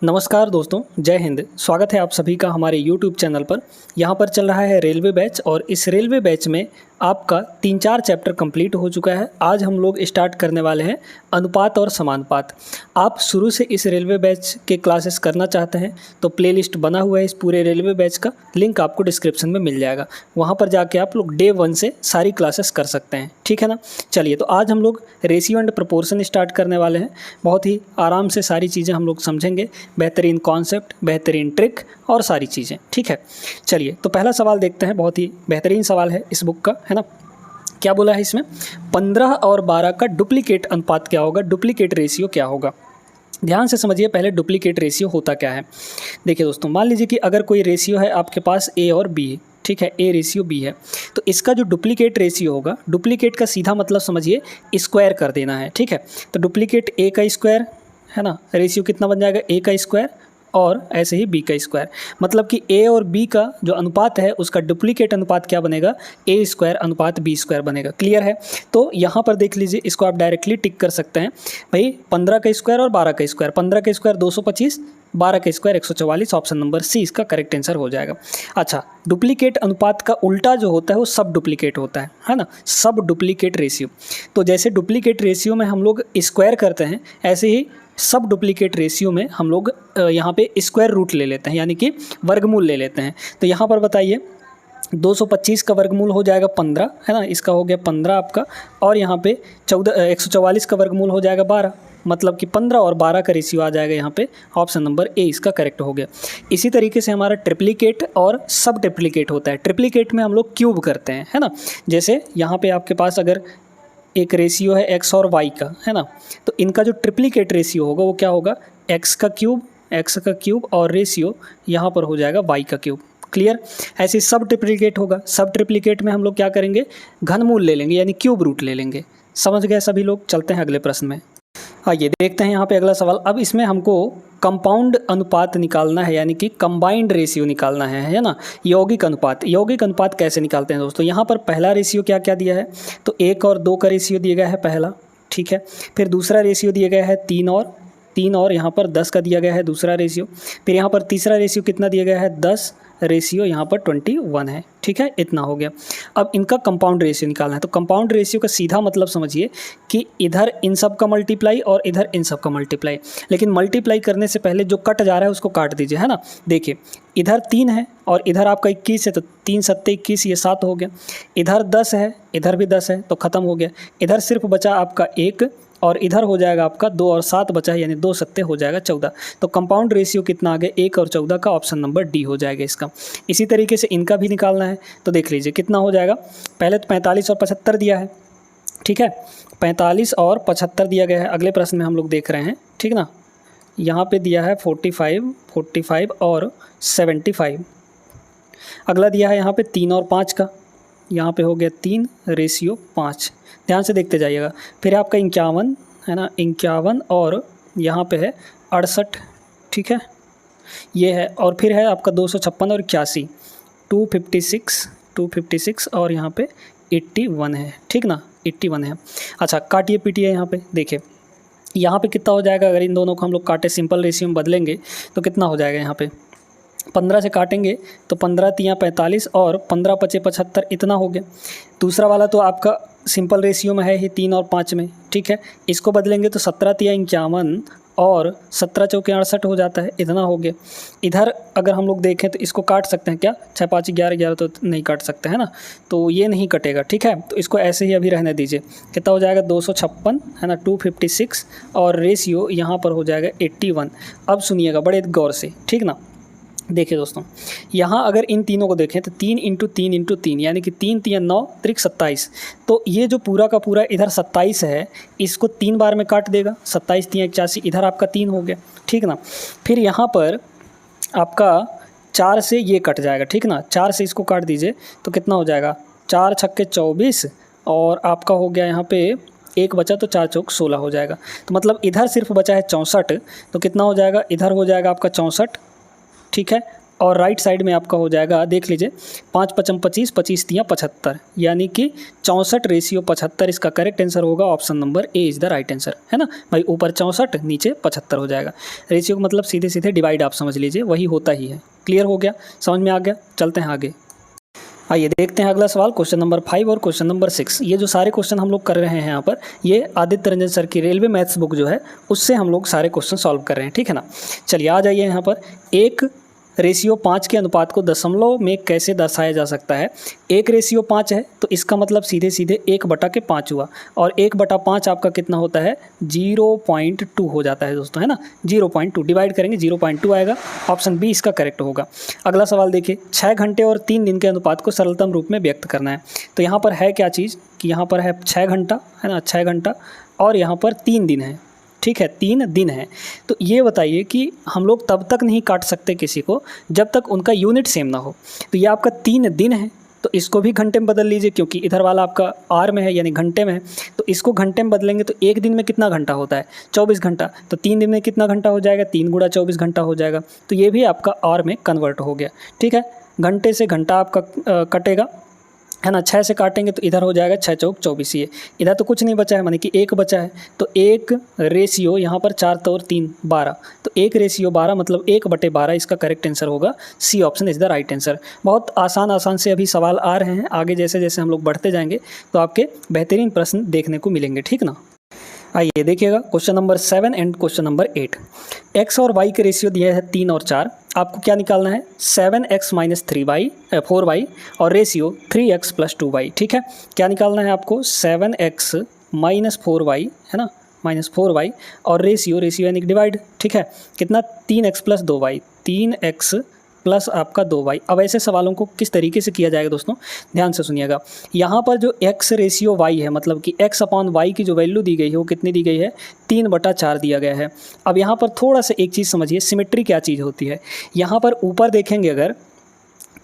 नमस्कार दोस्तों, जय हिंद। स्वागत है आप सभी का हमारे YouTube चैनल पर। यहाँ पर चल रहा है रेलवे बैच और इस रेलवे बैच में आपका 3-4 चैप्टर कंप्लीट हो चुका है। आज हम लोग स्टार्ट करने वाले हैं अनुपात और समानुपात। आप शुरू से इस रेलवे बैच के क्लासेस करना चाहते हैं तो प्लेलिस्ट बना हुआ है इस पूरे रेलवे बैच का, लिंक आपको डिस्क्रिप्शन में मिल जाएगा। वहाँ पर जाके आप लोग डे 1 से सारी क्लासेस कर सकते हैं, ठीक है ना। चलिए, तो आज हम लोग रेशियो एंड प्रोपोर्शन स्टार्ट करने वाले हैं। बहुत ही आराम से सारी चीज़ें हम लोग समझेंगे, बेहतरीन कॉन्सेप्ट, बेहतरीन ट्रिक और सारी चीज़ें, ठीक है। चलिए, तो पहला सवाल देखते हैं। बहुत ही बेहतरीन सवाल है इस बुक का, है ना। क्या बोला है इसमें? 15 और 12 का डुप्लीकेट अनुपात क्या होगा, डुप्लीकेट रेशियो क्या होगा। ध्यान से समझिए पहले डुप्लीकेट रेशियो होता क्या है। देखिए दोस्तों, मान लीजिए कि अगर कोई रेशियो है आपके पास ए और बी है, ठीक है, ए रेशियो बी है, तो इसका जो डुप्लीकेट रेशियो होगा, डुप्लीकेट का सीधा मतलब समझिए स्क्वायर कर देना है, ठीक है। तो डुप्लीकेट ए का स्क्वायर है ना, रेशियो कितना बन जाएगा, ए का स्क्वायर और ऐसे ही बी का स्क्वायर। मतलब कि ए और बी का जो अनुपात है उसका डुप्लीकेट अनुपात क्या बनेगा, ए स्क्वायर अनुपात बी स्क्वायर बनेगा। क्लियर है? तो यहाँ पर देख लीजिए, इसको आप डायरेक्टली टिक कर सकते हैं भाई। 15 का स्क्वायर और 12 का स्क्वायर, 15 का स्क्वायर 225, 12 का स्क्वायर 144, ऑप्शन नंबर सी इसका करेक्ट आंसर हो जाएगा। अच्छा, डुप्लीकेट अनुपात का उल्टा जो होता है वो सब डुप्लीकेट होता है ना, सब डुप्लीकेट रेशियो। तो जैसे डुप्लीकेट रेशियो में हम लोग स्क्वायर करते हैं, ऐसे ही सब डुप्लीकेट रेशियो में हम लोग यहाँ पे स्क्वायर रूट ले लेते हैं, यानी कि वर्गमूल ले लेते हैं। तो यहाँ पर बताइए, 225 का वर्गमूल हो जाएगा 15, है ना, इसका हो गया 15 आपका, और यहाँ पे 144 का वर्गमूल हो जाएगा 12, मतलब कि 15 और 12 का रेशियो आ जाएगा यहाँ पे, ऑप्शन नंबर ए इसका करेक्ट हो गया। इसी तरीके से हमारा ट्रिप्लीकेट और सब ट्रिप्लीकेट होता है। ट्रिप्लीकेट में हम लोग क्यूब करते हैं, है ना। जैसे यहाँ पे आपके पास अगर एक रेशियो है एक्स और वाई का, है ना, तो इनका जो ट्रिप्लीकेट रेशियो होगा वो क्या होगा, एक्स का क्यूब और रेशियो यहाँ पर हो जाएगा वाई का क्यूब। क्लियर? ऐसे सब ट्रिप्लीकेट होगा। सब ट्रिप्लीकेट में हम लोग क्या करेंगे, घनमूल ले लेंगे, यानी क्यूब रूट ले लेंगे। समझ गए सभी लोग? चलते हैं अगले प्रश्न में। आइए देखते हैं यहाँ पे अगला सवाल। अब इसमें हमको कंपाउंड अनुपात निकालना है, यानी कि कंबाइंड रेशियो निकालना है ना, यौगिक अनुपात। यौगिक अनुपात कैसे निकालते हैं दोस्तों? यहाँ पर पहला रेशियो क्या क्या दिया है, तो 1 और 2 का रेशियो दिया गया है पहला, ठीक है। फिर दूसरा रेशियो दिया गया है 3 और यहाँ पर 10 का दिया गया है दूसरा रेशियो। फिर यहाँ पर तीसरा रेशियो कितना दिया गया है, 10, रेशियो यहाँ पर 21 है, ठीक है। इतना हो गया। अब इनका कंपाउंड रेशियो निकालना है। तो कंपाउंड रेशियो का सीधा मतलब समझिए कि इधर इन सब का मल्टीप्लाई और इधर इन सब का मल्टीप्लाई। लेकिन मल्टीप्लाई करने से पहले जो कट जा रहा है उसको काट दीजिए, है ना। देखिए, इधर 3 है और इधर आपका 21 है, तो 3 7 21, ये 7 हो गया। इधर 10 है, इधर भी 10 है, तो ख़त्म हो गया। इधर सिर्फ बचा आपका 1 और इधर हो जाएगा आपका 2 और 7 बचा है, यानी 2 सत्ते हो जाएगा 14। तो कंपाउंड रेशियो कितना आ गया, 1 और 14 का, ऑप्शन नंबर डी हो जाएगा इसका। इसी तरीके से इनका भी निकालना है, तो देख लीजिए कितना हो जाएगा। पहले तो 45 और 75 दिया है, ठीक है, 45 और 75 दिया गया है। अगले प्रश्न में हम लोग देख रहे हैं, ठीक ना, यहाँ पे दिया है 45 और 75। अगला दिया है यहाँ पे 3 और 5 का, यहाँ पे हो गया 3 रेशियो 5। ध्यान से देखते जाइएगा। फिर आपका 51 है ना, 51 और यहाँ पे है 68, ठीक है, ये है। और फिर है आपका 256 और 81, 256 और यहाँ पे 81 है, ठीक ना, 81 है। अच्छा, काटिए पीटिए यहाँ पे, देखिए यहाँ पे कितना हो जाएगा। अगर इन दोनों को हम लोग काटे, सिंपल रेशियो में बदलेंगे तो कितना हो जाएगा, यहाँ पे 15 से काटेंगे तो 15 तियाँ 45 और 15 पचे 75, इतना हो गया। दूसरा वाला तो आपका सिंपल रेशियो में है ही 3 और 5 में, ठीक है। इसको बदलेंगे तो 17 तियाँ 51 और 17 चौके 68 हो जाता है, इतना हो गया। इधर अगर हम लोग देखें तो इसको काट सकते हैं क्या, 6 5 11 तो नहीं काट सकते हैं ना, तो ये नहीं कटेगा, ठीक है। तो इसको ऐसे ही अभी रहने दीजिए। कितना हो जाएगा, 256 है ना, 256 और रेशियो यहाँ पर हो जाएगा 81। अब सुनिएगा बड़े गौर से, ठीक ना। देखिए दोस्तों, यहाँ अगर इन तीनों को देखें तो 3 × 3 × 3 यानी कि 3 3 9 त्रिक 27। तो ये जो पूरा का पूरा इधर 27 है, इसको 3 बार में काट देगा, 27 3 81, इधर आपका 3 हो गया, ठीक ना। फिर यहाँ पर आपका 4 से ये कट जाएगा, ठीक ना, 4 से इसको काट दीजिए तो कितना हो जाएगा, 4 छक्के 24 और आपका हो गया यहाँ पे 1 बचा तो 4 चौक 16 हो जाएगा। तो मतलब इधर सिर्फ बचा है 64, तो कितना हो जाएगा, इधर हो जाएगा आपका 64, ठीक है, और राइट साइड में आपका हो जाएगा, देख लीजिए, 5 पचम 25, 25 तियाँ 75, यानी कि 64:75 इसका करेक्ट आंसर होगा। Option number A is the right answer, है ना भाई। ऊपर 64 नीचे 75 हो जाएगा। रेशियो का मतलब सीधे सीधे डिवाइड आप समझ लीजिए, वही होता ही है। क्लियर हो गया, समझ में आ गया। चलते हैं आगे। आइए देखते हैं अगला सवाल, क्वेश्चन नंबर 5 और क्वेश्चन नंबर 6। ये जो सारे क्वेश्चन हम लोग कर रहे हैं यहाँ पर, ये आदित्य रंजन सर की रेलवे मैथ्स बुक जो है उससे हम लोग सारे क्वेश्चन सॉल्व कर रहे हैं, ठीक है ना। चलिए आ जाइए यहाँ पर। 1:5 के अनुपात को दशमलव में कैसे दर्शाया जा सकता है। 1:5 है तो इसका मतलब सीधे सीधे 1/5 हुआ, और 1/5 आपका कितना होता है, 0.2 हो जाता है दोस्तों, है ना। 0.2 डिवाइड करेंगे 0.2 आएगा। ऑप्शन बी इसका करेक्ट होगा। अगला सवाल देखिए, 6 घंटे और 3 दिन के अनुपात को सरलतम रूप में व्यक्त करना है। तो यहाँ पर है क्या चीज़ कि यहाँ पर है 6 घंटा, है ना, 6 घंटा, और यहाँ पर 3 दिन है, ठीक है, 3 दिन है। तो ये बताइए कि हम लोग तब तक नहीं काट सकते किसी को जब तक उनका यूनिट सेम ना हो। तो ये आपका 3 दिन है, तो इसको भी घंटे में बदल लीजिए, क्योंकि इधर वाला आपका आर में है यानी घंटे में है। तो इसको घंटे में बदलेंगे तो एक दिन में कितना घंटा होता है, 24 घंटा। तो 3 दिन में कितना घंटा हो जाएगा, 3 गुणा 24 घंटा हो जाएगा। तो ये भी आपका आर में कन्वर्ट हो गया, ठीक है। घंटे से घंटा आपका कटेगा, है ना। 6 से काटेंगे तो इधर हो जाएगा 6 चौक 24, ये इधर तो कुछ नहीं बचा है, माने कि 1 बचा है। तो 1 यहाँ पर 4 तो और 3 12, तो 1:12 मतलब 1/12 इसका करेक्ट आंसर होगा। C option is the right answer. बहुत आसान से अभी सवाल आ रहे हैं, आगे जैसे जैसे हम लोग बढ़ते जाएंगे तो आपके बेहतरीन प्रश्न देखने को मिलेंगे, ठीक ना। आइए देखिएगा question number 7 and question number 8। X और वाई के रेशियो दिया है 3 और 4। आपको क्या निकालना है, 7x - 4y और रेशियो 3x + 2y, ठीक है। क्या निकालना है आपको, 7x - 4y, है ना, -4y, और रेशियो यानी डिवाइड, ठीक है। कितना, 3x + 2y, 3x प्लस आपका 2y। अब ऐसे सवालों को किस तरीके से किया जाएगा दोस्तों, ध्यान से सुनिएगा। यहाँ पर जो x/y है, मतलब कि x/y की जो वैल्यू दी गई है वो कितनी दी गई है, 3/4 दिया गया है। अब यहाँ पर थोड़ा सा एक चीज़ समझिए, सिमेट्री क्या चीज़ होती है। यहाँ पर ऊपर देखेंगे अगर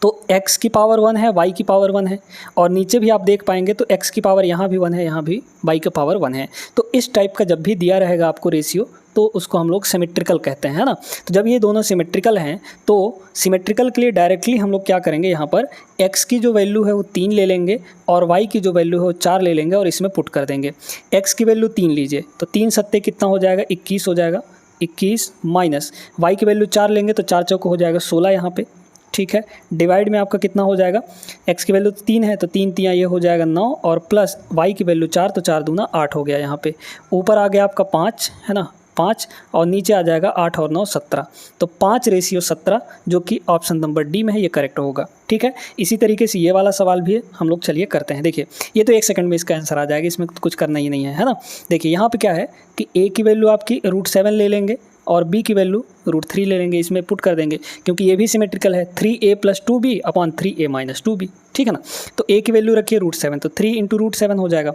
तो x की पावर 1 है, y की पावर 1 है, और नीचे भी आप देख पाएंगे तो x की पावर यहाँ भी 1 है, यहाँ भी y की पावर 1 है। तो इस टाइप का जब भी दिया रहेगा आपको रेशियो, तो उसको हम लोग सिमेट्रिकल कहते हैं, है ना। तो जब ये दोनों सिमेट्रिकल हैं तो सिमेट्रिकल के लिए डायरेक्टली हम लोग क्या करेंगे, यहाँ पर x की जो वैल्यू है वो 3 ले लेंगे और y की जो वैल्यू है वो 4 ले लेंगे और इसमें पुट कर देंगे। x की वैल्यू 3 लीजिए तो 3 सत्ते कितना हो जाएगा, 21 हो जाएगा, 21 माइनस y की वैल्यू 4 लेंगे तो 4 चौको हो जाएगा 16 यहाँ पे, ठीक है। डिवाइड में आपका कितना हो जाएगा, x की वैल्यू 3 है तो 3 तियाँ ये हो जाएगा 9, और प्लस y की वैल्यू 4 तो 4 दूना 8 हो गया। यहाँ पे ऊपर आ गया आपका 5, है ना, 5, और नीचे आ जाएगा 8 और 9 17। तो 5:17 जो कि ऑप्शन नंबर डी में है, ये करेक्ट होगा, ठीक है। इसी तरीके से ये वाला सवाल भी है, हम लोग चलिए करते हैं। देखिए ये तो 1 सेकंड में इसका आंसर आ जाएगा, इसमें कुछ करना ही नहीं है, है ना। देखिए यहाँ पे क्या है कि a की वैल्यू आपकी √7 ले लेंगे और b की वैल्यू √3 ले लेंगे, इसमें पुट कर देंगे, क्योंकि ये भी सिमेट्रिकल है, 3a + 2b upon 3a - 2b, ठीक है ना। तो a की वैल्यू रखिए √7, तो 3 × √7 हो जाएगा।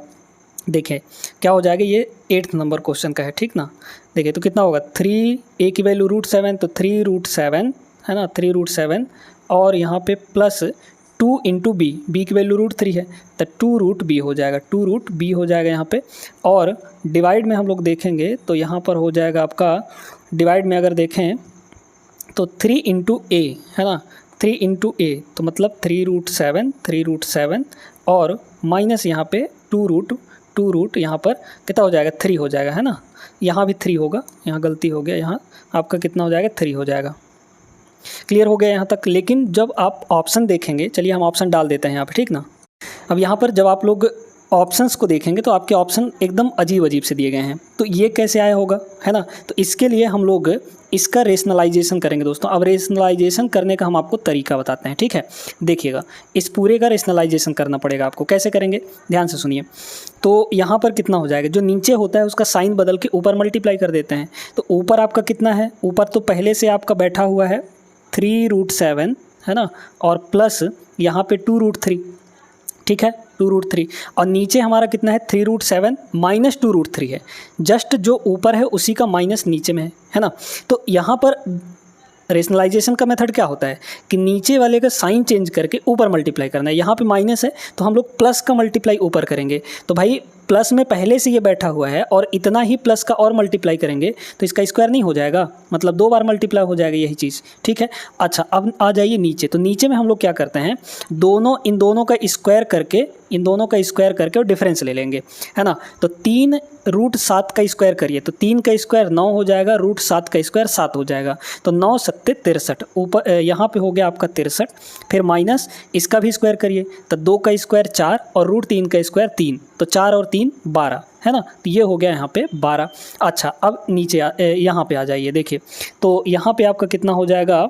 देखिए क्या हो जाएगा, ये 8th नंबर क्वेश्चन का है, ठीक ना। देखिए तो कितना होगा, 3a की वैल्यू √7 तो 3√7, है ना, 3√7, और यहाँ पे प्लस 2 × b की वैल्यू √3 है तो 2√b हो जाएगा, 2√b हो जाएगा यहाँ पे। और डिवाइड में हम लोग देखेंगे तो यहाँ पर हो जाएगा आपका, डिवाइड में अगर देखें तो 3 × a, है ना, 3 × a तो मतलब 3√7 और माइनस यहाँ पे 2 यहाँ पर कितना हो जाएगा, 3 हो जाएगा, है ना। यहाँ भी 3 होगा, यहाँ गलती हो गया, यहाँ आपका कितना हो जाएगा, 3 हो जाएगा। क्लियर हो गया यहाँ तक। लेकिन जब आप ऑप्शन देखेंगे, चलिए हम ऑप्शन डाल देते हैं यहाँ पे, ठीक ना। अब यहाँ पर जब आप लोग ऑप्शंस को देखेंगे तो आपके ऑप्शन एकदम अजीब से दिए गए हैं, तो ये कैसे आया होगा, है ना। तो इसके लिए हम लोग इसका रेशनलाइजेशन करेंगे दोस्तों। अब रेशनलाइजेशन करने का हम आपको तरीका बताते हैं, ठीक है। देखिएगा इस पूरे का रेशनलाइजेशन करना पड़ेगा आपको, कैसे करेंगे ध्यान से सुनिए। तो यहाँ पर कितना हो जाएगा, जो नीचे होता है उसका साइन बदल के ऊपर मल्टीप्लाई कर देते हैं। तो ऊपर आपका कितना है, ऊपर तो पहले से आपका बैठा हुआ है 3√7, है ना, और प्लस यहाँ पे 2√3, ठीक है, 2√3, और नीचे हमारा कितना है 3√7 माइनस 2√3 है। जस्ट जो ऊपर है उसी का माइनस नीचे में है ना। तो यहाँ पर रेशनलाइजेशन का मेथड क्या होता है कि नीचे वाले का साइन चेंज करके ऊपर मल्टीप्लाई करना है। यहाँ पे माइनस है तो हम लोग प्लस का मल्टीप्लाई ऊपर करेंगे। तो भाई प्लस में पहले से ये बैठा हुआ है और इतना ही प्लस का और मल्टीप्लाई करेंगे तो इसका स्क्वायर नहीं हो जाएगा, मतलब 2 बार मल्टीप्लाई हो जाएगा यही चीज़, ठीक है। अच्छा अब आ जाइए नीचे, तो नीचे में हम लोग क्या करते हैं, इन दोनों का स्क्वायर करके और डिफरेंस ले लेंगे, है ना। तो 3 रूट 7 का स्क्वायर करिए तो 3 का स्क्वायर 9 हो जाएगा, रूट 7 का स्क्वायर 7 हो जाएगा, तो 9 सत्ते 63, ऊपर यहाँ पे हो गया आपका 63, फिर माइनस इसका भी स्क्वायर करिए तो 2 का स्क्वायर 4 और रूट 3 का स्क्वायर 3, तो 4 और 3 12, है ना। तो ये हो गया यहाँ पे 12। अच्छा अब नीचे यहाँ पे आ जाइए, देखिए तो यहाँ पे आपका कितना हो जाएगा,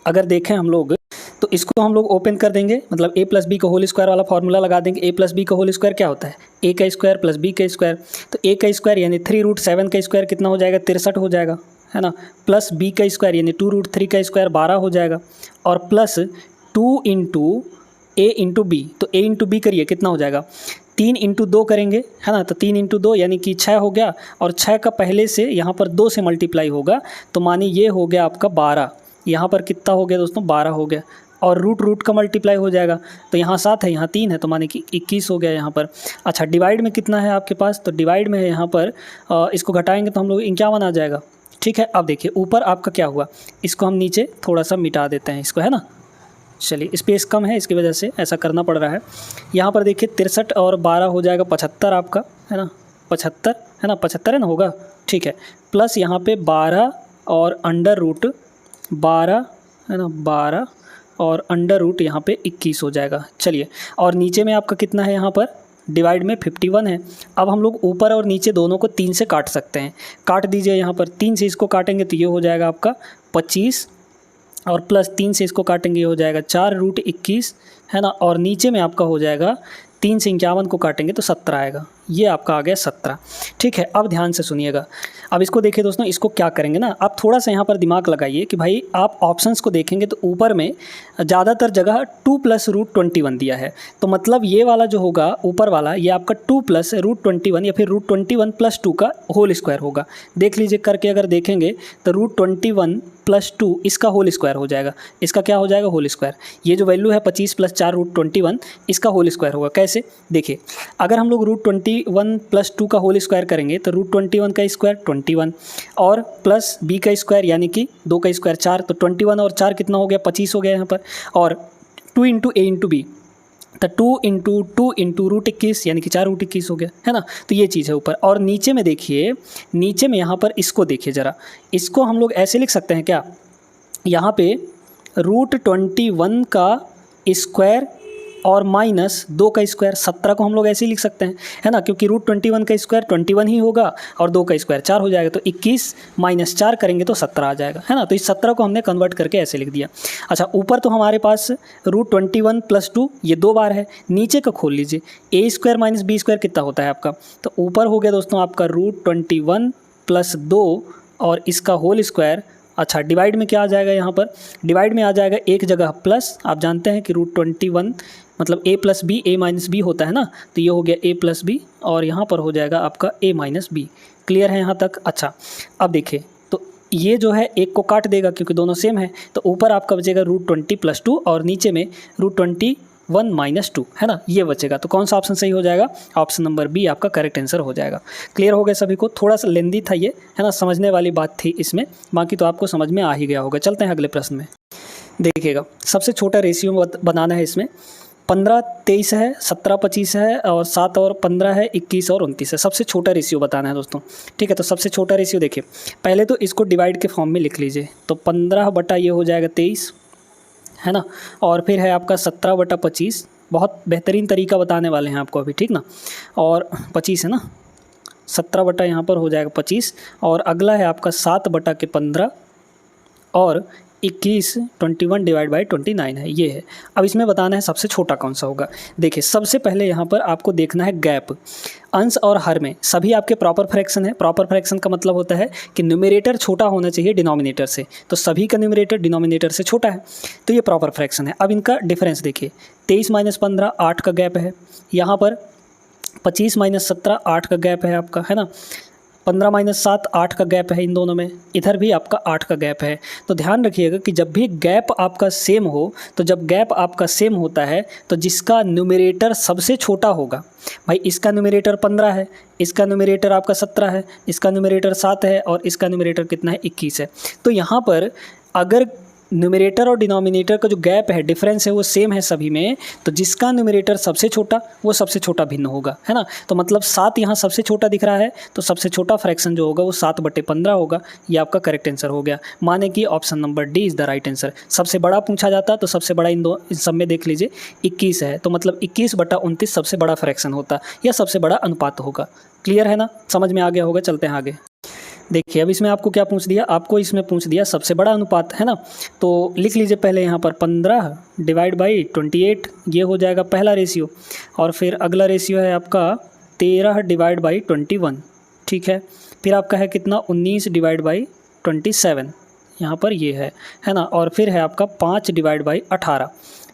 अगर देखें हम लोग तो इसको हम लोग ओपन कर देंगे, मतलब a प्लस बी का होल स्क्वायर वाला फार्मूला लगा देंगे। a प्लस बी का होल स्क्वायर क्या होता है, a का स्क्वायर प्लस b का स्क्वायर, तो a का स्क्वायर यानी 3 रूट 7 का स्क्वायर कितना हो जाएगा, 63 हो जाएगा, है ना। प्लस b का स्क्वायर यानी 2 रूट 3 का स्क्वायर 12 हो जाएगा, और plus 2 into a into B, तो a इंटू बी करिए कितना हो जाएगा, 3 इंटू 2 करेंगे, है ना, तो 3 इंटू 2 यानी कि 6 हो गया, और 6 का पहले से यहाँ पर 2 से मल्टीप्लाई होगा, तो मानिए ये हो गया आपका 12, यहाँ पर कितना हो गया दोस्तों, 12 हो गया, और रूट का मल्टीप्लाई हो जाएगा, तो यहाँ 7 है यहाँ 3 है, तो माने कि 21 हो गया यहाँ पर। अच्छा डिवाइड में कितना है आपके पास, तो डिवाइड में है यहाँ पर इसको घटाएंगे तो हम लोग 51 आ जाएगा, ठीक है। अब देखिए ऊपर आपका क्या हुआ, इसको हम नीचे थोड़ा सा मिटा देते हैं इसको, है ना। चलिए स्पेस कम है इसकी वजह से ऐसा करना पड़ रहा है। यहाँ पर देखिए 63 और 12 हो जाएगा 75 आपका, है ना, 75 है ना, 75 है ना होगा, ठीक है। प्लस यहाँ पे 12 और अंडर रूट 12, है ना, 12 और अंडर रूट यहाँ पे 21 हो जाएगा। चलिए और नीचे में आपका कितना है, यहाँ पर डिवाइड में 51 है। अब हम लोग ऊपर और नीचे दोनों को 3 से काट सकते हैं, काट दीजिए, यहाँ पर 3 से इसको काटेंगे तो ये हो जाएगा आपका 25, और प्लस 3 से इसको काटेंगे ये हो जाएगा 4 रूट 21, है ना, और नीचे में आपका हो जाएगा 3 से 51 को काटेंगे तो 17 आएगा, ये आपका आ गया 17, ठीक है। अब ध्यान से सुनिएगा, अब इसको देखिए दोस्तों, इसको क्या करेंगे ना, आप थोड़ा सा यहाँ पर दिमाग लगाइए कि भाई आप ऑप्शंस को देखेंगे तो ऊपर में ज़्यादातर जगह 2 प्लस रूट 21 दिया है, तो मतलब ये वाला जो होगा ऊपर वाला ये आपका 2 प्लस रूट 21 या फिर रूट 21 प्लस 2 का होल स्क्वायर होगा। देख लीजिए करके, अगर देखेंगे तो रूट 21 प्लस 2 इसका होल स्क्वायर हो जाएगा, इसका क्या हो जाएगा, होल स्क्वायर। ये जो वैल्यू है 25 प्लस 4 रूट 21 इसका होल स्क्वायर होगा। कैसे, देखिए अगर हम लोग रूट 21 प्लस 2 का होल स्क्वायर करेंगे तो रूट 21 का स्क्वायर 21 और प्लस b का स्क्वायर यानी कि 2 का स्क्वायर 4, तो 21 और 4 कितना हो गया, 25 हो गया यहाँ पर, और 2 इंटू a इंटू बी, तो 2 इंटू रूट 21 यानी कि 4 रूट 21 हो गया, है ना। तो ये चीज़ है ऊपर। और नीचे में देखिए, नीचे में यहाँ पर इसको देखिए ज़रा, इसको हम लोग ऐसे लिख सकते हैं क्या, यहाँ पे रूट 21 का स्क्वायर और माइनस 2 का स्क्वायर, 17 को हम लोग ऐसे ही लिख सकते हैं, है ना, क्योंकि रूट 21 का स्क्वायर 21 ही होगा और 2 का स्क्वायर 4 हो जाएगा, तो 21 माइनस 4 करेंगे तो 17 आ जाएगा, है ना। तो इस 17 को हमने कन्वर्ट करके ऐसे लिख दिया। अच्छा ऊपर तो हमारे पास रूट 21 प्लस 2 ये 2 बार है, नीचे का खोल लीजिए, ए स्क्वायर माइनस बी स्क्वायर कितना होता है आपका, तो ऊपर हो गया दोस्तों आपका रूट 21 प्लस 2 और इसका होल स्क्वायर। अच्छा डिवाइड में क्या आ जाएगा, यहाँ पर डिवाइड में आ जाएगा एक जगह प्लस, आप जानते हैं कि रूट 21 मतलब a plus B a minus B होता है ना, तो ये हो गया a प्लस बी और यहाँ पर हो जाएगा आपका a माइनस बी। क्लियर है यहाँ तक। अच्छा अब देखिए, तो ये जो है एक को काट देगा क्योंकि दोनों सेम है, तो ऊपर आपका बचेगा रूट 20 प्लस 2 और नीचे में रूट 21 माइनस 2, है ना, ये बचेगा। तो कौन सा ऑप्शन सही हो जाएगा, ऑप्शन नंबर बी आपका करेक्ट आंसर हो जाएगा। क्लियर हो गया सभी को, थोड़ा सा लेंदी था ये, है ना, समझने वाली बात थी इसमें, बाकी तो आपको समझ में आ ही गया होगा। चलते हैं अगले प्रश्न में। देखिएगा सबसे छोटा रेशियो बनाना है, इसमें 15 23 है, 17 25 है, और 7 और 15 है, 21 और 29 है। सबसे छोटा रेशियो बताना है दोस्तों, ठीक है। तो सबसे छोटा रेशियो देखिए, पहले तो इसको डिवाइड के फॉर्म में लिख लीजिए, तो 15 बटा ये हो जाएगा 23, है ना, और फिर है आपका 17 बटा 25, बहुत बेहतरीन तरीका बताने वाले हैं आपको अभी, ठीक ना, और 25 है ना, 17 बटा यहाँ पर हो जाएगा 25, और अगला है आपका 7 बटा के 15 और 21 डिवाइड बाई 29 है, ये है। अब इसमें बताना है सबसे छोटा कौन सा होगा। देखिए सबसे पहले यहाँ पर आपको देखना है गैप, अंश और हर में सभी आपके प्रॉपर फ्रैक्शन है। प्रॉपर फ्रैक्शन का मतलब होता है कि न्यूमरेटर छोटा होना चाहिए डिनोमिनेटर से, तो सभी का न्यूमरेटर डिनोमिनेटर से छोटा है, तो ये प्रॉपर फ्रैक्शन है। अब इनका डिफरेंस देखिए, 23 माइनस 15 8 का गैप है, यहाँ पर 25 माइनस 17 8 का गैप है आपका, है ना, 15 माइनस 7 8 का गैप है इन दोनों में, इधर भी आपका 8 का गैप है। तो ध्यान रखिएगा कि जब भी गैप आपका सेम हो, तो जब गैप आपका सेम होता है तो जिसका न्यूमरेटर सबसे छोटा होगा, भाई इसका न्यूमरेटर 15 है, इसका न्यूमरेटर आपका 17 है, इसका न्यूमरेटर 7 है और इसका न्यूमरेटर कितना है 21 है। तो यहाँ पर अगर न्यूमरेटर और डिनोमिनेटर का जो गैप है, डिफरेंस है, वो सेम है सभी में, तो जिसका न्यूमरेटर सबसे छोटा वो सबसे छोटा भिन्न होगा, है ना। तो मतलब 7 यहाँ सबसे छोटा दिख रहा है, तो सबसे छोटा फ्रैक्शन जो होगा वो 7/15 होगा। ये आपका करेक्ट आंसर हो गया, माने कि option number D is the right answer. सबसे बड़ा पूछा जाता तो सबसे बड़ा इन सब में देख लीजिए 21 है, तो मतलब 21/29 सबसे बड़ा फ्रैक्शन होता या सबसे बड़ा अनुपात होगा। क्लियर है ना, समझ में आ गया होगा। चलते हैं आगे। देखिए अब इसमें आपको क्या पूछ दिया, आपको इसमें पूछ दिया सबसे बड़ा अनुपात, है ना। तो लिख लीजिए पहले यहाँ पर 15/28 ये हो जाएगा पहला रेशियो, और फिर अगला रेशियो है आपका 13/21, ठीक है। फिर आपका है कितना 19/27, यहाँ पर ये है ना। और फिर है आपका 5/18,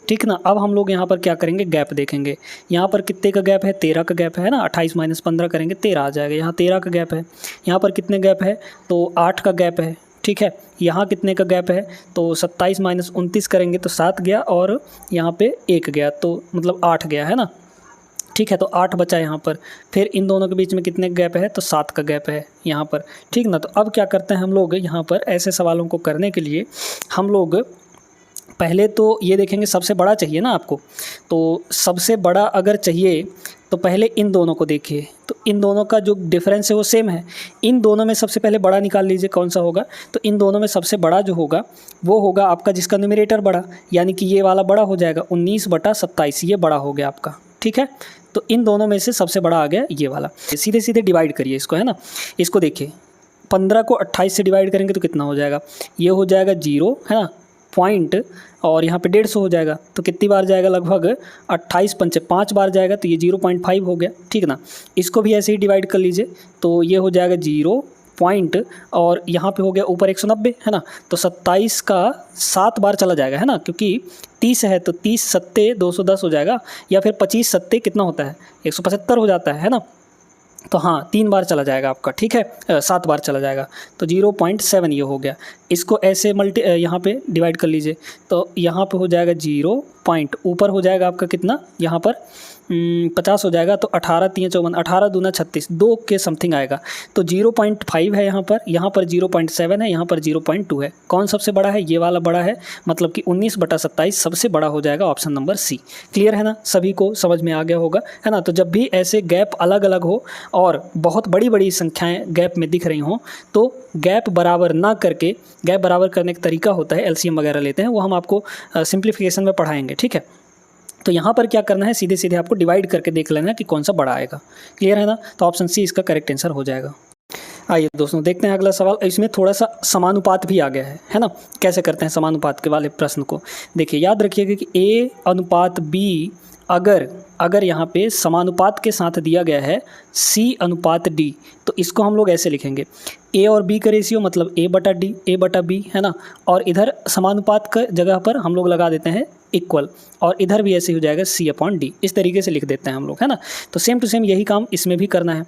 ठीक ना। अब हम लोग यहाँ पर क्या करेंगे, गैप देखेंगे। यहाँ पर कितने का गैप है, 13 का गैप है ना। 28 माइनस 15 करेंगे 13 आ जाएगा। यहाँ 13 का गैप है। यहाँ पर कितने गैप है, तो 8 का गैप है, ठीक है। यहाँ कितने का गैप है, तो 27 माइनस 29 करेंगे तो 7 गया, और यहाँ पे 1 गया, तो मतलब 8 गया, है ना, ठीक है। तो 8 बचा यहाँ पर। फिर इन दोनों के बीच में कितने गैप है, तो 7 का गैप है यहाँ पर, ठीक ना। तो अब क्या करते हैं हम लोग, यहाँ पर ऐसे सवालों को करने के लिए हम लोग पहले तो ये देखेंगे सबसे बड़ा चाहिए ना आपको। तो सबसे बड़ा अगर चाहिए तो पहले इन दोनों को देखिए, तो इन दोनों का जो डिफरेंस है वो सेम है। इन दोनों में सबसे पहले बड़ा निकाल लीजिए, कौन सा होगा, तो इन दोनों में सबसे बड़ा जो होगा वो होगा आपका जिसका न्यूमरेटर बड़ा, यानी कि ये वाला बड़ा हो जाएगा 19/27, ये बड़ा हो गया आपका, ठीक है। तो इन दोनों में से सबसे बड़ा आ गया ये वाला। सीधे सीधे डिवाइड करिए इसको, है ना। इसको देखिए 15 को 28 से डिवाइड करेंगे तो कितना हो जाएगा, ये हो जाएगा 0, है ना, पॉइंट, और यहाँ पे 150 हो जाएगा। तो कितनी बार जाएगा, लगभग 28 पंचे 5 बार जाएगा, तो ये 0.5 हो गया, ठीक ना। इसको भी ऐसे ही डिवाइड कर लीजिए, तो ये हो जाएगा 0 पॉइंट, और यहाँ पे हो गया ऊपर 190, है ना। तो 27 का 7 बार चला जाएगा, है ना, क्योंकि 30 है तो 30 सत्ते 210 हो जाएगा, या फिर 25 सत्ते कितना होता है 175 हो जाता है ना। तो हाँ 3 बार चला जाएगा आपका, ठीक है, 7 बार चला जाएगा, तो 0.7 ये हो गया। इसको ऐसे यहाँ पे डिवाइड कर लीजिए, तो यहाँ पे हो जाएगा 0 पॉइंट, ऊपर हो जाएगा आपका कितना, यहाँ पर 50 हो जाएगा, तो 18 3 54, 18 दूना 36, 2 के समथिंग आएगा। तो 0.5 है यहाँ पर 0.7 है, यहाँ पर 0.2 है। कौन सबसे बड़ा है, ये वाला बड़ा है, मतलब कि 19/27 सबसे बड़ा हो जाएगा, ऑप्शन नंबर सी। क्लियर है ना, सभी को समझ में आ गया होगा, है ना। तो जब भी ऐसे गैप अलग अलग हो और बहुत बड़ी बड़ी संख्याएँ गैप में दिख रही हों, तो गैप बराबर ना करके, गैप बराबर करने का तरीका होता है, एलसीएम वगैरह लेते हैं, वो हम आपको सिंप्लीफिकेशन में पढ़ाएंगे, ठीक है। तो यहाँ पर क्या करना है, सीधे सीधे आपको डिवाइड करके देख लेना कि कौन सा बड़ा आएगा। क्लियर है ना, तो ऑप्शन सी इसका करेक्ट आंसर हो जाएगा। आइए दोस्तों देखते हैं अगला सवाल। इसमें थोड़ा सा समानुपात भी आ गया है ना। कैसे करते हैं समानुपात के वाले प्रश्न को, देखिए याद रखिएगा कि A अनुपात B अगर यहाँ पे समानुपात के साथ दिया गया है C अनुपात D, तो इसको हम लोग ऐसे लिखेंगे, A और B का रेशियो मतलब A/D A/B, है ना। और इधर समानुपात का जगह पर हम लोग लगा देते हैं इक्वल, और इधर भी ऐसे हो जाएगा C/D, इस तरीके से लिख देते हैं हम लोग, है ना। तो सेम टू सेम यही काम इसमें भी करना है,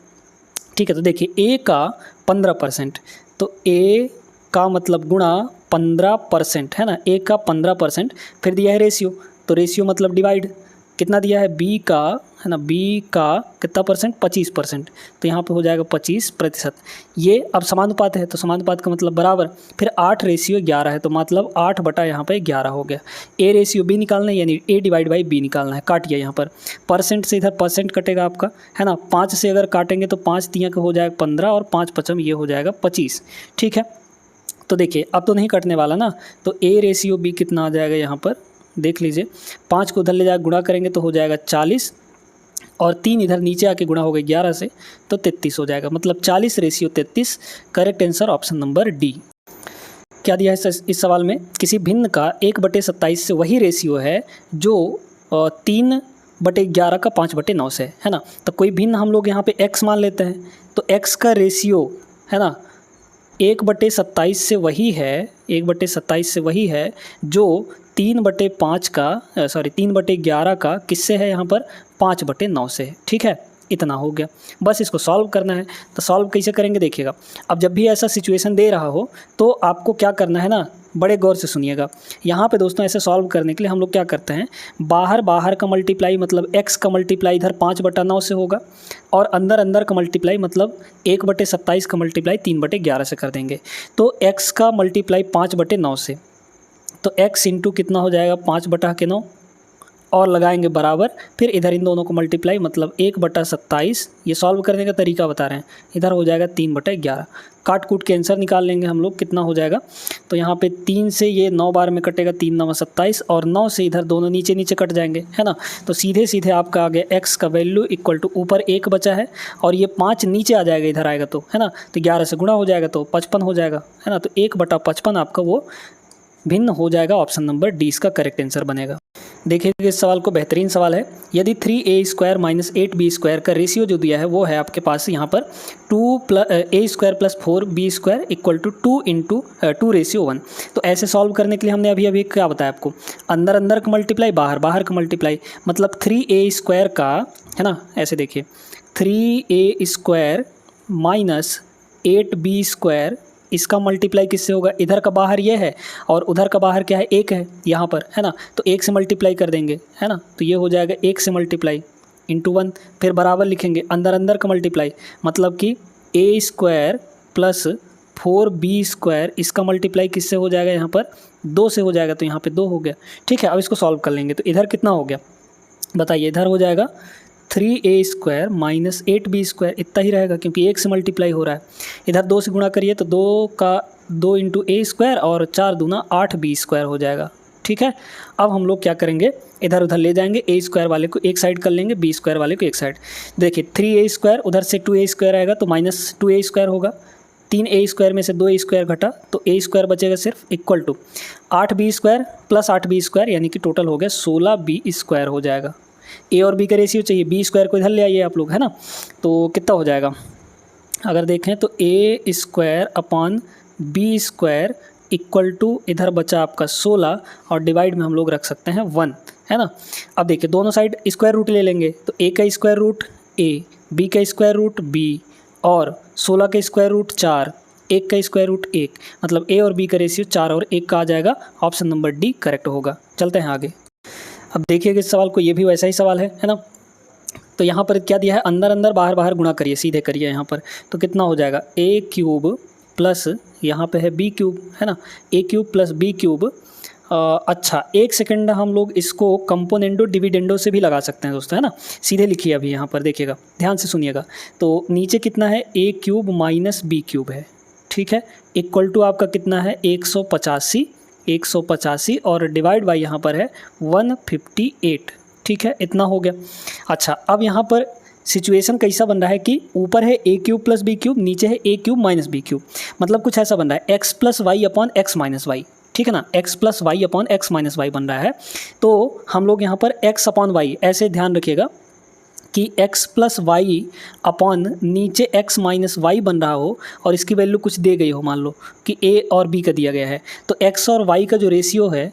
ठीक है। तो देखिए A का 15%, तो A का मतलब गुणा 15%, है ना। A का 15%, फिर दिया है रेशियो, तो रेशियो मतलब डिवाइड, कितना दिया है B का, है ना, B का कितना परसेंट 25%, तो यहाँ पे हो जाएगा 25%। ये अब समानुपात है, तो समानुपात का मतलब बराबर, फिर 8/11 है, तो मतलब 8 बटा यहाँ पे 11 हो गया। A रेशियो B निकालना है, यानी A/B निकालना है। काटिए यहाँ पर, परसेंट से इधर परसेंट कटेगा आपका, है ना। 5 से अगर काटेंगे तो 5 तियाँ का हो जाएगा 15, और 5 पचम ये हो जाएगा 25, ठीक है। तो देखिए अब तो नहीं कटने वाला ना, तो A/B कितना आ जाएगा यहाँ पर देख लीजिए, 5 को उधर ले जाकर गुणा करेंगे तो हो जाएगा 40, और 3 इधर नीचे आके गुणा हो गया 11 से, तो 33 हो जाएगा, मतलब 40/33। Correct answer option number D. क्या दिया है इस सवाल में, किसी भिन्न का 1/27 से वही रेशियो है जो 3/11 का 5/9 से, है ना। तो कोई भिन्न हम लोग यहाँ पे x मान लेते हैं, तो x का रेशियो, है ना, 1/27 से वही है, 1/27 से वही है जो 3/11 का किससे है, यहाँ पर 5/9 से, ठीक है। इतना हो गया। बस इसको सॉल्व करना है। तो सॉल्व कैसे करेंगे देखिएगा। अब जब भी ऐसा सिचुएशन दे रहा हो तो आपको क्या करना है ना, बड़े गौर से सुनिएगा। यहाँ पे दोस्तों ऐसे सॉल्व करने के लिए हम लोग क्या करते हैं, बाहर का मल्टीप्लाई मतलब x का मल्टीप्लाई इधर 5/9 से होगा, और अंदर का मल्टीप्लाई मतलब 1/27 का मल्टीप्लाई 3/11 से कर देंगे। तो x का मल्टीप्लाई 5/9 से, तो x इंटू कितना हो जाएगा 5/9 और लगाएंगे बराबर, फिर इधर इन दोनों को मल्टीप्लाई मतलब 1/27। ये सॉल्व करने का तरीका बता रहे हैं। इधर हो जाएगा 3/11। काट कूट के आंसर निकाल लेंगे हम लोग, कितना हो जाएगा। तो यहाँ पे 3 से ये 9 बार में कटेगा, 3 9 27, और 9 से इधर दोनों नीचे नीचे कट जाएंगे, है ना। तो सीधे आपका आ गया x का वैल्यू इक्वल टू ऊपर 1 बचा है और ये 5 नीचे आ जाएगा, इधर आएगा तो, है ना। तो 11 से गुणा हो जाएगा तो 55 हो जाएगा, है ना। तो 1/55 आपका वो भिन्न हो जाएगा। ऑप्शन नंबर डी इसका करेक्ट आंसर बनेगा। देखिए इस सवाल को, बेहतरीन सवाल है। यदि 3a² - 8b² का रेशियो जो दिया है वो है आपके पास यहाँ पर 2a² + 4b² इक्वल टू 2 तो ऐसे सॉल्व करने के लिए हमने अभी क्या बताया आपको, अंदर का मल्टीप्लाई बाहर का मल्टीप्लाई, मतलब 3a² का, है ना। ऐसे देखिए 3a² - 8b² इसका मल्टीप्लाई किससे होगा, इधर का बाहर ये है और उधर का बाहर क्या है, 1 है यहाँ पर, है ना। तो 1 से मल्टीप्लाई कर देंगे, है ना। तो ये हो जाएगा 1 से मल्टीप्लाई इंटू 1, फिर बराबर लिखेंगे अंदर का मल्टीप्लाई मतलब कि a² + 4b² इसका मल्टीप्लाई किससे हो जाएगा, यहाँ पर 2 से हो जाएगा। तो यहाँ पे 2 हो गया, ठीक है। अब इसको सॉल्व कर लेंगे। तो इधर कितना हो गया बताइए, इधर हो जाएगा 3a² - 8b² इतना ही रहेगा क्योंकि 1 से मल्टीप्लाई हो रहा है। इधर 2 से गुणा करिए तो 2 इंटू a² और 4 दूना 8b² हो जाएगा, ठीक है। अब हम लोग क्या करेंगे, इधर उधर ले जाएंगे, a² वाले को एक साइड कर लेंगे, b² वाले को एक साइड। देखिए 3a² उधर से 2a² आएगा तो -2a² होगा, 3a² में से 2a² घटा तो a² बचेगा सिर्फ, इक्वल टू 8b² + 8b² यानी कि टोटल हो गया 16b² हो जाएगा। ए और बी का रेशियो चाहिए, b² को इधर ले आइए आप लोग, है ना। तो कितना हो जाएगा, अगर देखें तो a² / b² इक्वल टू इधर बचा आपका 16 और डिवाइड में हम लोग रख सकते हैं 1, है ना। अब देखिए दोनों साइड स्क्वायर रूट ले लेंगे तो a का स्क्वायर रूट a, b का स्क्वायर रूट b और 16 का स्क्वायर रूट 4, 1 का स्क्वायर रूट 1, मतलब a और b का रेशियो 4 और 1 का आ जाएगा। ऑप्शन नंबर डी करेक्ट होगा। चलते हैं आगे। अब देखिएगा इस सवाल को, ये भी वैसा ही सवाल है ना। तो यहाँ पर क्या दिया है, अंदर बाहर गुणा करिए, सीधे करिए यहाँ पर। तो कितना हो जाएगा a³ प्लस यहाँ पे है b³, है ना। a³ + b³। अच्छा एक सेकंड, हम लोग इसको कंपोनेंडो डिविडेंडो से भी लगा सकते हैं दोस्तों, है ना। सीधे लिखिए अभी यहाँ पर, देखिएगा ध्यान से सुनिएगा। तो नीचे कितना है, a³ - b³ है, ठीक है, इक्वल टू आपका कितना है 185 और डिवाइड बाई यहाँ पर है 158, ठीक है, इतना हो गया। अच्छा अब यहाँ पर सिचुएशन कैसा बन रहा है कि ऊपर है a³ + b³, नीचे है a³ - b³, मतलब कुछ ऐसा बन रहा है x + y / x - y, ठीक है ना, x + y / x - y बन रहा है। तो हम लोग यहाँ पर x / y ऐसे ध्यान रखिएगा कि x + y अपॉन नीचे x - y बन रहा हो और इसकी वैल्यू कुछ दे गई हो, मान लो कि a और b का दिया गया है। तो x और y का जो रेशियो है,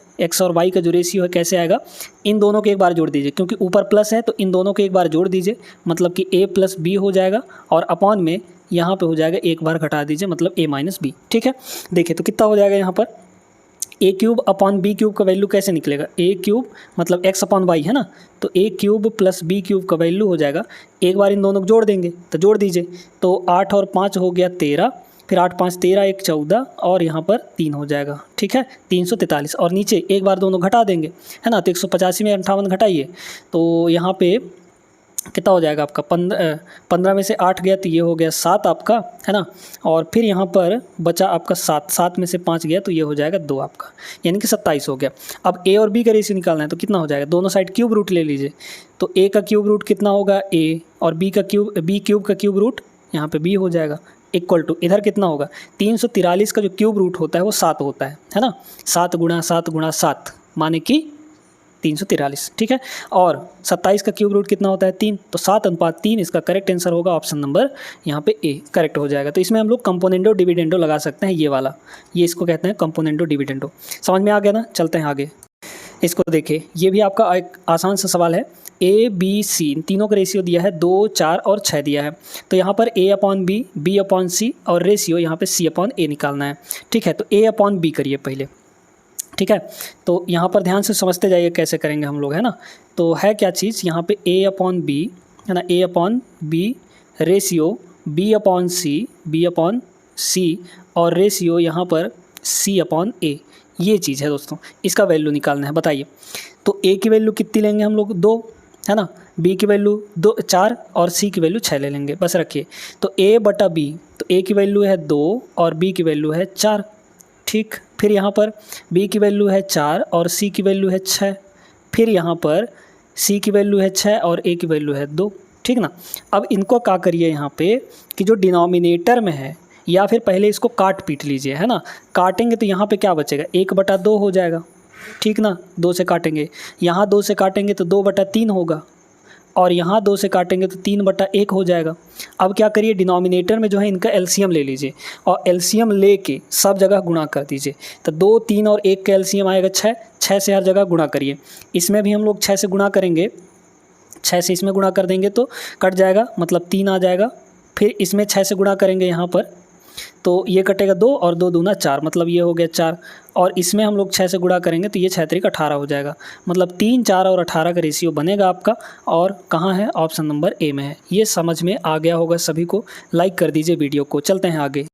कैसे आएगा, इन दोनों के एक बार जोड़ दीजिए, क्योंकि ऊपर प्लस है तो इन दोनों के एक बार जोड़ दीजिए, मतलब कि a + b हो जाएगा और अपॉन में यहाँ पे हो जाएगा एक बार घटा दीजिए, मतलब a - b, ठीक है। देखिए तो कितना हो जाएगा यहाँ पर, a³ / b³ का वैल्यू कैसे निकलेगा, a³ मतलब x / y है ना, तो a³ + b³ का वैल्यू हो जाएगा, एक बार इन दोनों को जोड़ देंगे तो जोड़ दीजिए, तो 8 और 5 हो गया 13, फिर 8 5 13, 1 14 और यहाँ पर 3 हो जाएगा, ठीक है, 343, और नीचे एक बार दोनों घटा देंगे, है ना। तो 185 में 58 घटाइए तो यहाँ पे कितना हो जाएगा आपका 15 में से 8 गया तो ये हो गया 7 आपका, है ना। और फिर यहाँ पर बचा आपका 7 में से 5 गया तो ये हो जाएगा 2 आपका, यानी कि 27 हो गया। अब a और b का रेशियो निकालना है तो कितना हो जाएगा, दोनों साइड क्यूब रूट ले लीजिए। तो a का क्यूब रूट कितना होगा a और b क्यूब का क्यूब रूट यहाँ पे b हो जाएगा, इक्वल टू इधर कितना होगा 343 का जो क्यूब रूट होता है वो 7 होता है ना। 7 × 7 × 7 माने कि 343, ठीक है। और 27 का क्यूब रूट कितना होता है 3, तो 7:3 इसका करेक्ट आंसर होगा। ऑप्शन नंबर यहाँ पे ए करेक्ट हो जाएगा। तो इसमें हम लोग कंपोनेंडो डिविडेंडो लगा सकते हैं, ये वाला, ये इसको कहते हैं कंपोनेंडो डिविडेंडो। समझ में आ गया ना। चलते हैं आगे। इसको देखिए, ये भी आपका एक आसान सा सवाल है। ए बी सी इन तीनों का रेशियो दिया है 2, 4 और 6 दिया है। तो यहाँ पर A upon B, B upon C और रेशियो यहाँ पे C अपॉन ए निकालना है। ठीक है, तो A अपॉन बी करिए पहले। ठीक है, तो यहाँ पर ध्यान से समझते जाइए कैसे करेंगे हम लोग, है ना। तो है क्या चीज़ यहाँ पे A अपॉन बी, है ना, A upon B ratio B upon C और रेशियो यहाँ पर C अपॉन ए, ये चीज़ है दोस्तों। इसका वैल्यू निकालना है, बताइए। तो A की वैल्यू कितनी लेंगे हम लोग, 2, है ना, B की वैल्यू 2, 4 और C की वैल्यू 6 ले लेंगे, बस रखिए। तो A बटा B, तो A की वैल्यू है 2 और B की वैल्यू है 4। ठीक, फिर यहाँ पर B की वैल्यू है 4 और C की वैल्यू है 6। फिर यहाँ पर C की वैल्यू है 6 और A की वैल्यू है 2। ठीक ना। अब इनको क्या करिए यहाँ पे कि जो डिनोमिनेटर में है, या फिर पहले इसको काट पीट लीजिए, है ना। काटेंगे तो यहाँ पे क्या बचेगा, 1/2 हो जाएगा। ठीक ना, 2 से काटेंगे, यहाँ 2 से काटेंगे तो 2/3 होगा और यहाँ 2 से काटेंगे तो 3/1 हो जाएगा। अब क्या करिए, डिनोमिनेटर में जो है इनका एलसीएम ले लीजिए और एलसीएम लेके सब जगह गुणा कर दीजिए। तो 2, 3 और 1 का एलसीएम आएगा 6, 6 से हर जगह गुणा करिए। इसमें भी हम लोग 6 से गुणा करेंगे, 6 से इसमें गुणा कर देंगे तो कट जाएगा, मतलब 3 आ जाएगा। फिर इसमें 6 से गुणा करेंगे यहाँ पर तो ये कटेगा 2 और 2 दूना 4, मतलब ये हो गया 4। और इसमें हम लोग 6 से गुणा करेंगे तो ये 6 3 18 हो जाएगा, मतलब 3, 4 और 18 का रेशियो बनेगा आपका। और कहाँ है, ऑप्शन नंबर ए में है। ये समझ में आ गया होगा सभी को, लाइक कर दीजिए वीडियो को। चलते हैं आगे,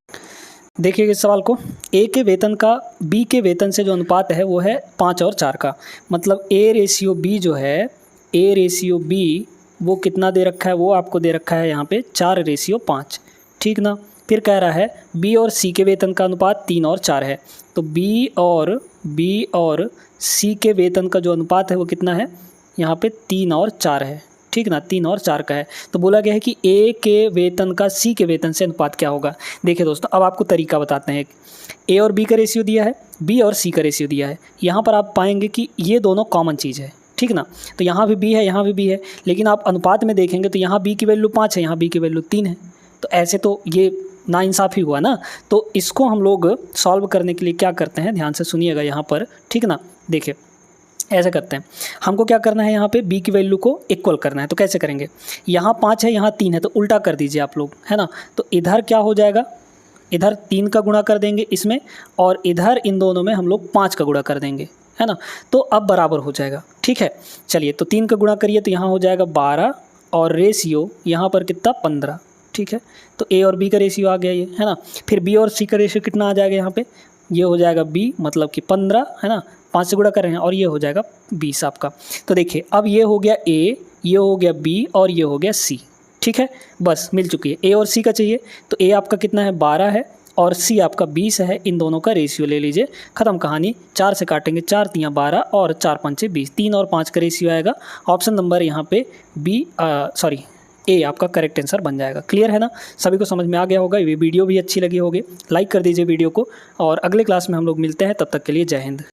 देखिए इस सवाल को। ए के वेतन का बी के वेतन से जो अनुपात है वो है 5 और 4 का, मतलब ए रेशियो बी जो है, ए रेशियो बी वो कितना दे रखा है, वो आपको दे रखा है यहाँ पे 4/5। ठीक ना। फिर कह रहा है बी और सी के वेतन का अनुपात 3 और 4 है। तो बी और सी के वेतन का जो अनुपात है वो कितना है, यहाँ पे 3 और 4 है। ठीक ना, 3 और 4 का है। तो बोला गया है कि ए के वेतन का सी के वेतन से अनुपात क्या होगा। देखिए दोस्तों, अब आपको तरीका बताते हैं। ए और बी का रेशियो दिया है, बी और सी का रेशियो दिया है। यहाँ पर आप पाएंगे कि ये दोनों कॉमन चीज़ है। ठीक ना, तो यहाँ भी बी है, यहाँ भी बी है, लेकिन आप अनुपात में देखेंगे तो यहाँ बी की वैल्यू 5 है, यहाँ बी की वैल्यू 3 है। तो ऐसे तो ये नाइंसाफ़ी हुआ ना। तो इसको हम लोग सॉल्व करने के लिए क्या करते हैं, ध्यान से सुनिएगा यहाँ पर। ठीक ना, देखिए ऐसे करते हैं, हमको क्या करना है, यहाँ पे b की वैल्यू को इक्वल करना है। तो कैसे करेंगे, यहाँ 5 है, यहाँ 3 है, तो उल्टा कर दीजिए आप लोग, है ना। तो इधर क्या हो जाएगा, इधर 3 का गुणा कर देंगे इसमें, और इधर इन दोनों में हम लोग 5 का गुणा कर देंगे, है ना। तो अब बराबर हो जाएगा। ठीक है, चलिए तो 3 का गुणा करिए तो यहाँ हो जाएगा 12 और रेशियो यहाँ पर कितना, 15। ठीक है, तो ए और बी का रेशियो आ गया ये, है ना। फिर बी और सी का रेशियो कितना आ जाएगा यहाँ पे, ये हो जाएगा बी, मतलब कि 15, है ना, 5 से गुणा कर रहे हैं, और ये हो जाएगा 20 आपका। तो देखिए अब ये हो गया ए, ये हो गया बी और ये हो गया सी। ठीक है, बस मिल चुकी है। ए और सी का चाहिए तो ए आपका कितना है, 12 है और सी आपका 20 है। इन दोनों का रेशियो ले लीजिए, ख़त्म कहानी। 4 से काटेंगे, 4 तियाँ 12 और 4 पंचे 20, 3 और 5 का रेशियो आएगा। ऑप्शन नंबर यहाँ पे ए आपका करेक्ट आंसर बन जाएगा। क्लियर है ना, सभी को समझ में आ गया होगा। ये वीडियो भी अच्छी लगी होगी, लाइक कर दीजिए वीडियो को, और अगले क्लास में हम लोग मिलते हैं। तब तक के लिए जय हिंद।